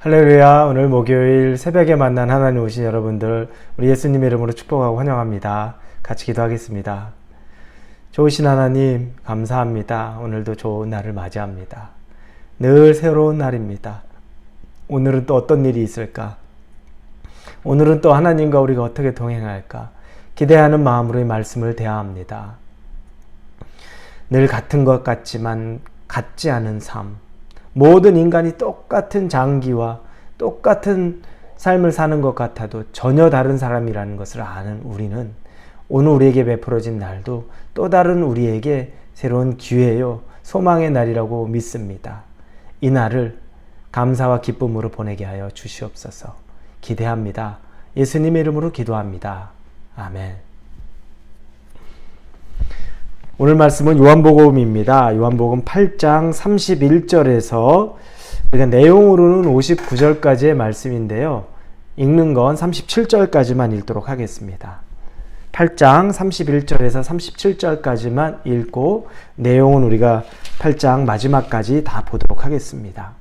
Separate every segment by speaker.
Speaker 1: 할렐루야. 오늘 목요일 새벽에 만난 하나님 오신 여러분들, 우리 예수님의 이름으로 축복하고 환영합니다. 같이 기도하겠습니다. 좋으신 하나님 감사합니다. 오늘도 좋은 날을 맞이합니다. 늘 새로운 날입니다. 오늘은 또 어떤 일이 있을까? 오늘은 또 하나님과 우리가 어떻게 동행할까? 기대하는 마음으로 이 말씀을 대화합니다. 늘 같은 것 같지만 같지 않은 삶, 모든 인간이 똑같은 장기와 똑같은 삶을 사는 것 같아도 전혀 다른 사람이라는 것을 아는 우리는 오늘 우리에게 베풀어진 날도 또 다른 우리에게 새로운 기회요, 소망의 날이라고 믿습니다. 이 날을 감사와 기쁨으로 보내게 하여 주시옵소서. 기대합니다. 예수님의 이름으로 기도합니다. 아멘. 오늘 말씀은 요한복음입니다. 요한복음 8장 31절에서 우리가 내용으로는 59절까지의 말씀인데요. 읽는 건 37절까지만 읽도록 하겠습니다. 8장 31절에서 37절까지만 읽고 내용은 우리가 8장 마지막까지 다 보도록 하겠습니다.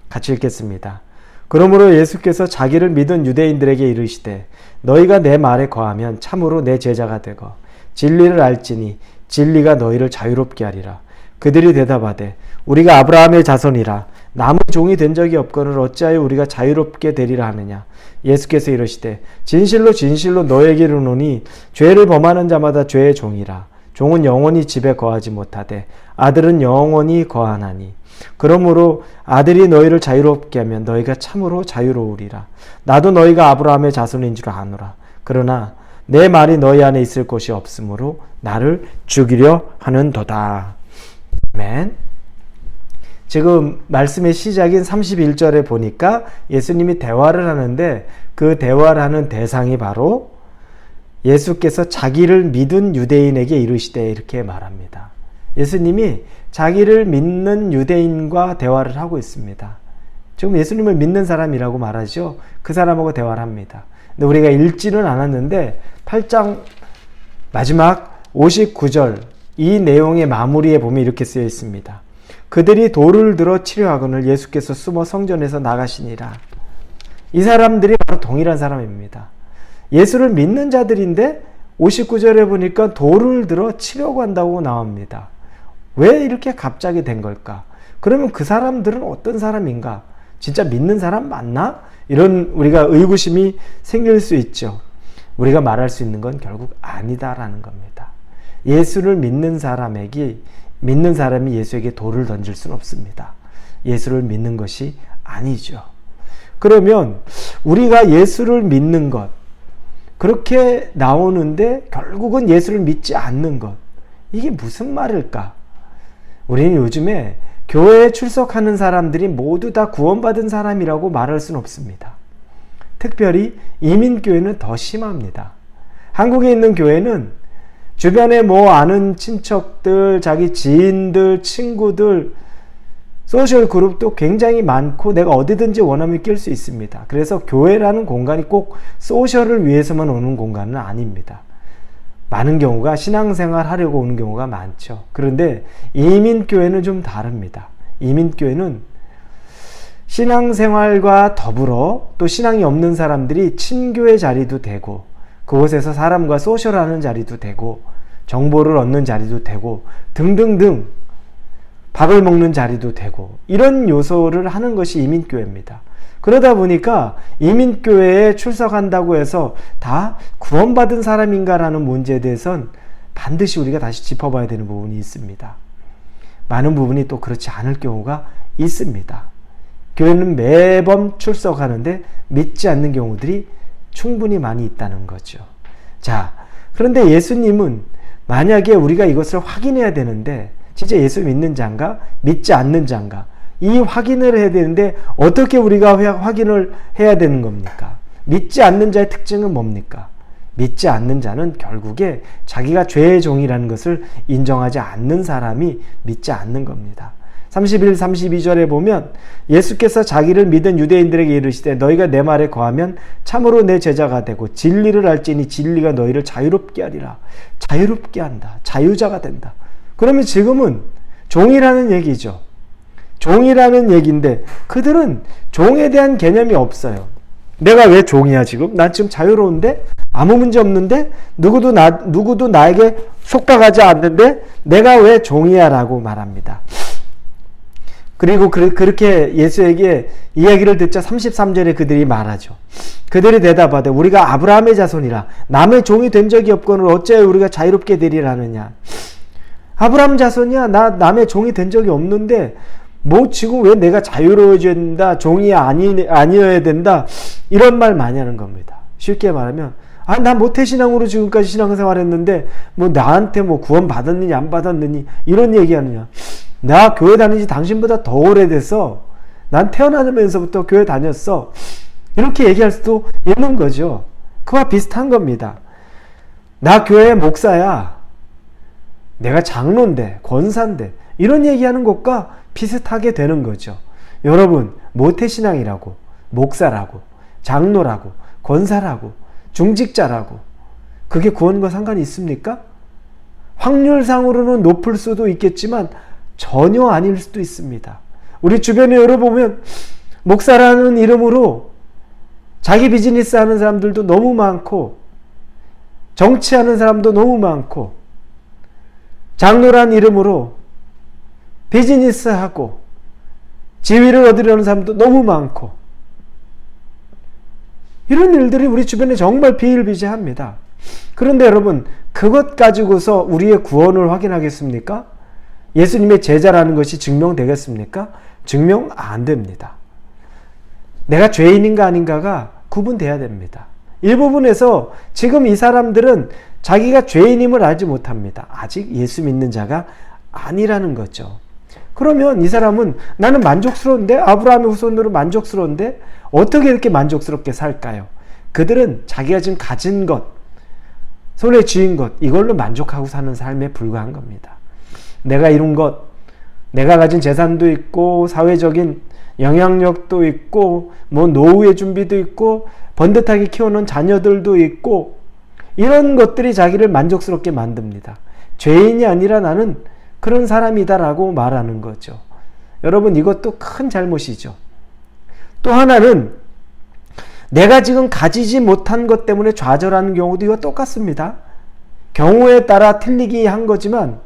Speaker 1: 같이 읽겠습니다. 그러므로 예수께서 자기를 믿은 유대인들에게 이르시되 너희가 내 말에 거하면 참으로 내 제자가 되고 진리를 알지니 진리가 너희를 자유롭게 하리라. 그들이 대답하되 우리가 아브라함의 자손이라 남의 종이 된 적이 없거늘 어찌하여 우리가 자유롭게 되리라 하느냐. 예수께서 이르시되 진실로 진실로 너희에게 이르노니 죄를 범하는 자마다 죄의 종이라. 종은 영원히 집에 거하지 못하되 아들은 영원히 거하나니 그러므로 아들이 너희를 자유롭게 하면 너희가 참으로 자유로우리라. 나도 너희가 아브라함의 자손인 줄 아노라. 그러나 내 말이 너희 안에 있을 곳이 없으므로 나를 죽이려 하는도다. 아멘. 지금 말씀의 시작인 31절에 보니까 예수님이 대화를 하는데 그 대화를 하는 대상이 바로 예수께서 자기를 믿은 유대인에게 이르시되 이렇게 말합니다. 예수님이 자기를 믿는 유대인과 대화를 하고 있습니다. 지금 예수님을 믿는 사람이라고 말하죠. 그 사람하고 대화를 합니다. 근데 우리가 읽지는 않았는데 8장 마지막 59절 이 내용의 마무리에 보면 이렇게 쓰여 있습니다. 그들이 돌을 들어 치려 하거늘 예수께서 숨어 성전에서 나가시니라. 이 사람들이 바로 동일한 사람입니다. 예수를 믿는 자들인데 59절에 보니까 돌을 들어 치려고 한다고 나옵니다. 왜 이렇게 갑자기 된 걸까? 그러면 그 사람들은 어떤 사람인가? 진짜 믿는 사람 맞나? 이런 우리가 의구심이 생길 수 있죠. 우리가 말할 수 있는 건 결국 아니다라는 겁니다. 예수를 믿는 사람이 예수에게 돌을 던질 수는 없습니다. 예수를 믿는 것이 아니죠. 그러면 우리가 예수를 믿는 것 그렇게 나오는데 결국은 예수를 믿지 않는 것, 이게 무슨 말일까? 우리는 요즘에 교회에 출석하는 사람들이 모두 다 구원받은 사람이라고 말할 수는 없습니다. 특별히 이민교회는 더 심합니다. 한국에 있는 교회는 주변에 아는 친척들, 자기 지인들, 친구들, 소셜 그룹도 굉장히 많고 내가 어디든지 원하면 낄 수 있습니다. 그래서 교회라는 공간이 꼭 소셜을 위해서만 오는 공간은 아닙니다. 많은 경우가 신앙생활 하려고 오는 경우가 많죠. 그런데 이민교회는 좀 다릅니다. 이민교회는 신앙생활과 더불어 또 신앙이 없는 사람들이 친교의 자리도 되고 그곳에서 사람과 소셜하는 자리도 되고 정보를 얻는 자리도 되고 등등등 밥을 먹는 자리도 되고 이런 요소를 하는 것이 이민교회입니다. 그러다 보니까 이민교회에 출석한다고 해서 다 구원받은 사람인가라는 문제에 대해서는 반드시 우리가 다시 짚어봐야 되는 부분이 있습니다. 많은 부분이 또 그렇지 않을 경우가 있습니다. 교회는 매번 출석하는데 믿지 않는 경우들이 충분히 많이 있다는 거죠. 자, 그런데 예수님은 만약에 우리가 이것을 확인해야 되는데 진짜 예수 믿는 자인가 믿지 않는 자인가 이 확인을 해야 되는데 어떻게 우리가 확인을 해야 되는 겁니까? 믿지 않는 자의 특징은 뭡니까? 믿지 않는 자는 결국에 자기가 죄의 종이라는 것을 인정하지 않는 사람이 믿지 않는 겁니다. 31, 32절에 보면 예수께서 자기를 믿은 유대인들에게 이르시되 너희가 내 말에 거하면 참으로 내 제자가 되고 진리를 알지니 진리가 너희를 자유롭게 하리라. 자유롭게 한다. 자유자가 된다. 그러면 지금은 종이라는 얘기죠. 종이라는 얘기인데 그들은 종에 대한 개념이 없어요. 내가 왜 종이야 지금? 난 지금 자유로운데? 아무 문제 없는데? 누구도 나에게 속박하지 않는데? 내가 왜 종이야? 라고 말합니다. 그리고 그렇게 예수에게 이야기를 듣자 33절에 그들이 말하죠. 그들이 대답하되 우리가 아브라함의 자손이라 남의 종이 된 적이 없거늘 어째 우리가 자유롭게 되리라느냐. 아브라함 자손이야. 나 남의 종이 된 적이 없는데 뭐 지금 왜 내가 자유로워져야 된다, 종이 아니어야 된다, 이런 말 많이 하는 겁니다. 쉽게 말하면 나 모태신앙으로 지금까지 신앙생활했는데 뭐 나한테 뭐 구원 받았느니 안 받았느니 이런 얘기하느냐. 나 교회 다니지 당신보다 더 오래돼서 난 태어나면서부터 교회 다녔어. 이렇게 얘기할 수도 있는 거죠. 그와 비슷한 겁니다. 나 교회 목사야. 내가 장로인데, 권사인데, 이런 얘기하는 것과 비슷하게 되는 거죠. 여러분, 모태신앙이라고, 목사라고, 장로라고, 권사라고, 중직자라고, 그게 구원과 상관이 있습니까? 확률상으로는 높을 수도 있겠지만 전혀 아닐 수도 있습니다. 우리 주변에 열어보면 목사라는 이름으로 자기 비즈니스 하는 사람들도 너무 많고, 정치하는 사람도 너무 많고, 장로란 이름으로 비즈니스하고 지위를 얻으려는 사람도 너무 많고, 이런 일들이 우리 주변에 정말 비일비재합니다. 그런데 여러분, 그것 가지고서 우리의 구원을 확인하겠습니까? 예수님의 제자라는 것이 증명되겠습니까? 증명 안 됩니다. 내가 죄인인가 아닌가가 구분돼야 됩니다. 일부분에서 지금 이 사람들은 자기가 죄인임을 알지 못합니다. 아직 예수 믿는 자가 아니라는 거죠. 그러면 이 사람은 나는 만족스러운데, 아브라함의 후손으로 만족스러운데 어떻게 이렇게 만족스럽게 살까요? 그들은 자기가 지금 가진 것, 손에 쥐인 것, 이걸로 만족하고 사는 삶에 불과한 겁니다. 내가 이룬 것, 내가 가진 재산도 있고 사회적인 영향력도 있고 뭐 노후의 준비도 있고 번듯하게 키워놓은 자녀들도 있고, 이런 것들이 자기를 만족스럽게 만듭니다. 죄인이 아니라 나는 그런 사람이다라고 말하는 거죠. 여러분, 이것도 큰 잘못이죠. 또 하나는 내가 지금 가지지 못한 것 때문에 좌절하는 경우도 이거 똑같습니다. 경우에 따라 틀리기 한 거지만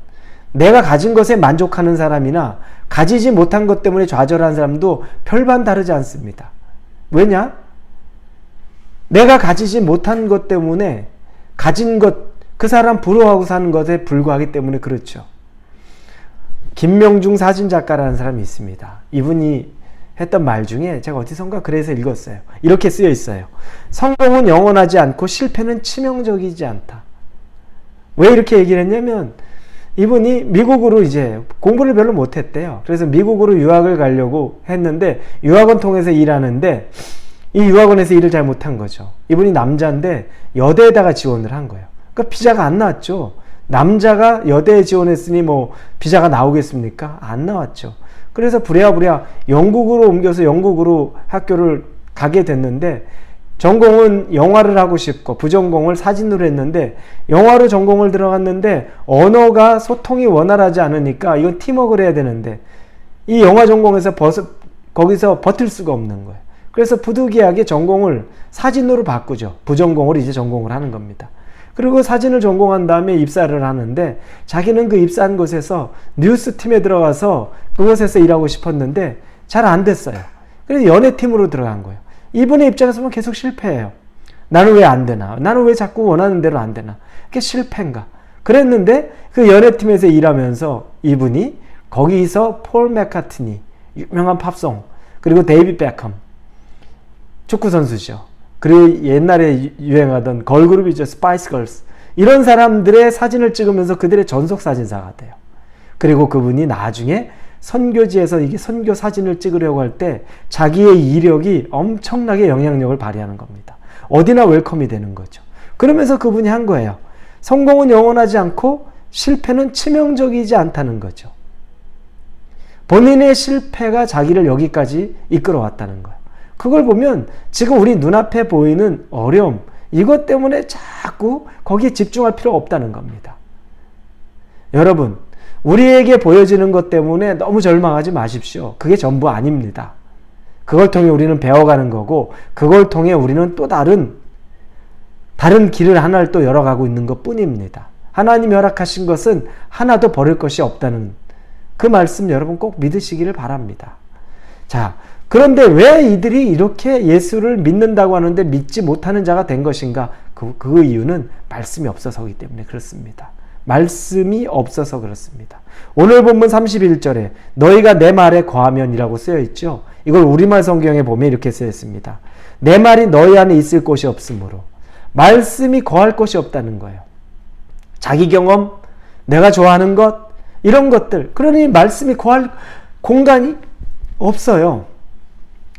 Speaker 1: 내가 가진 것에 만족하는 사람이나 가지지 못한 것 때문에 좌절하는 사람도 별반 다르지 않습니다. 왜냐? 내가 가지지 못한 것 때문에 가진 것, 그 사람 부러워하고 사는 것에 불과하기 때문에 그렇죠. 김명중 사진작가라는 사람이 있습니다. 이분이 했던 말 중에 제가 어디선가 그래서 읽었어요. 이렇게 쓰여 있어요. 성공은 영원하지 않고 실패는 치명적이지 않다. 왜 이렇게 얘기를 했냐면, 이분이 미국으로 이제 공부를 별로 못했대요. 그래서 미국으로 유학을 가려고 했는데 유학원 통해서 일하는데 이 유학원에서 일을 잘 못한 거죠. 이분이 남자인데 여대에다가 지원을 한 거예요. 그러니까 비자가 안 나왔죠. 남자가 여대에 지원했으니 뭐 비자가 나오겠습니까? 안 나왔죠. 그래서 부랴부랴 영국으로 옮겨서 영국으로 학교를 가게 됐는데, 전공은 영화를 하고 싶고 부전공을 사진으로 했는데 영화로 전공을 들어갔는데 언어가 소통이 원활하지 않으니까 이건 팀워크를 해야 되는데 이 영화 전공에서 거기서 버틸 수가 없는 거예요. 그래서 부득이하게 전공을 사진으로 바꾸죠. 부전공을 이제 전공을 하는 겁니다. 그리고 사진을 전공한 다음에 입사를 하는데 자기는 그 입사한 곳에서 뉴스팀에 들어가서 그곳에서 일하고 싶었는데 잘 안 됐어요. 그래서 연예팀으로 들어간 거예요. 이분의 입장에서 보면 계속 실패해요. 나는 왜 안 되나? 나는 왜 자꾸 원하는 대로 안 되나? 그게 실패인가? 그랬는데 그 연예팀에서 일하면서 이분이 거기서 폴 맥카트니, 유명한 팝송, 그리고 데이비드 베컴, 축구선수죠. 그리고 옛날에 유행하던 걸그룹이죠. 스파이스 걸스. 이런 사람들의 사진을 찍으면서 그들의 전속 사진사가 돼요. 그리고 그분이 나중에 선교지에서 이게 선교 사진을 찍으려고 할 때 자기의 이력이 엄청나게 영향력을 발휘하는 겁니다. 어디나 웰컴이 되는 거죠. 그러면서 그분이 한 거예요. 성공은 영원하지 않고 실패는 치명적이지 않다는 거죠. 본인의 실패가 자기를 여기까지 이끌어왔다는 거예요. 그걸 보면 지금 우리 눈앞에 보이는 어려움, 이것 때문에 자꾸 거기에 집중할 필요 없다는 겁니다. 여러분, 우리에게 보여지는 것 때문에 너무 절망하지 마십시오. 그게 전부 아닙니다. 그걸 통해 우리는 배워가는 거고, 그걸 통해 우리는 또 다른 길을 하나를 또 열어가고 있는 것 뿐입니다. 하나님이 허락하신 것은 하나도 버릴 것이 없다는 그 말씀 여러분 꼭 믿으시기를 바랍니다. 자, 그런데 왜 이들이 이렇게 예수를 믿는다고 하는데 믿지 못하는 자가 된 것인가? 그 이유는 말씀이 없어서이기 때문에 그렇습니다. 말씀이 없어서 그렇습니다. 오늘 본문 31절에 너희가 내 말에 거하면이라고 쓰여 있죠. 이걸 우리말 성경에 보면 이렇게 쓰여 있습니다. 내 말이 너희 안에 있을 곳이 없으므로 말씀이 거할 곳이 없다는 거예요. 자기 경험, 내가 좋아하는 것, 이런 것들, 그러니 말씀이 거할 공간이 없어요.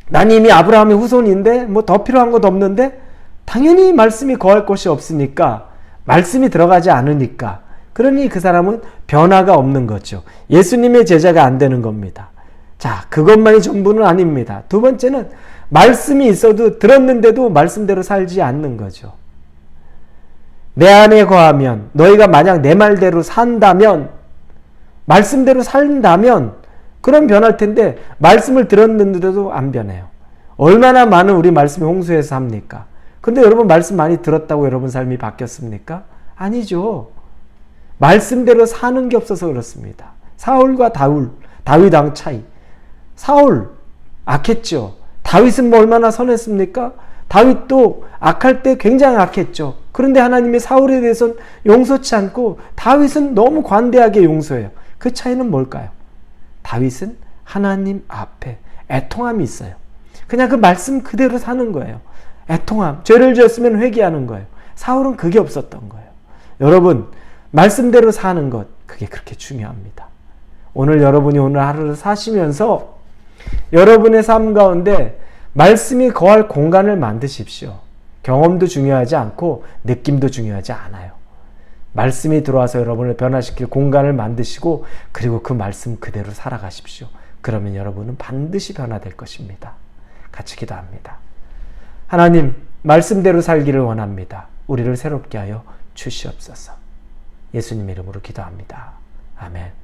Speaker 1: 난 이미 아브라함의 후손인데 뭐 더 필요한 것 없는데 당연히 말씀이 거할 곳이 없으니까, 말씀이 들어가지 않으니까, 그러니 그 사람은 변화가 없는 거죠. 예수님의 제자가 안 되는 겁니다. 자, 그것만이 전부는 아닙니다. 두 번째는 말씀이 있어도 들었는데도 말씀대로 살지 않는 거죠. 내 안에 거하면, 너희가 만약 내 말대로 산다면, 말씀대로 산다면 그럼 변할 텐데 말씀을 들었는데도 안 변해요. 얼마나 많은 우리 말씀이 홍수에서 합니까? 근데 여러분 말씀 많이 들었다고 여러분 삶이 바뀌었습니까? 아니죠. 말씀대로 사는 게 없어서 그렇습니다. 사울과 다윗왕 차이. 사울 악했죠. 다윗은 뭐 얼마나 선했습니까? 다윗도 악할 때 굉장히 악했죠. 그런데 하나님이 사울에 대해서는 용서치 않고 다윗은 너무 관대하게 용서해요. 그 차이는 뭘까요? 다윗은 하나님 앞에 애통함이 있어요. 그냥 그 말씀 그대로 사는 거예요. 애통함, 죄를 지었으면 회개하는 거예요. 사울은 그게 없었던 거예요. 여러분, 말씀대로 사는 것, 그게 그렇게 중요합니다. 오늘 여러분이 오늘 하루를 사시면서 여러분의 삶 가운데 말씀이 거할 공간을 만드십시오. 경험도 중요하지 않고 느낌도 중요하지 않아요. 말씀이 들어와서 여러분을 변화시킬 공간을 만드시고, 그리고 그 말씀 그대로 살아가십시오. 그러면 여러분은 반드시 변화될 것입니다. 같이 기도합니다. 하나님, 말씀대로 살기를 원합니다. 우리를 새롭게 하여 주시옵소서. 예수님 이름으로 기도합니다. 아멘.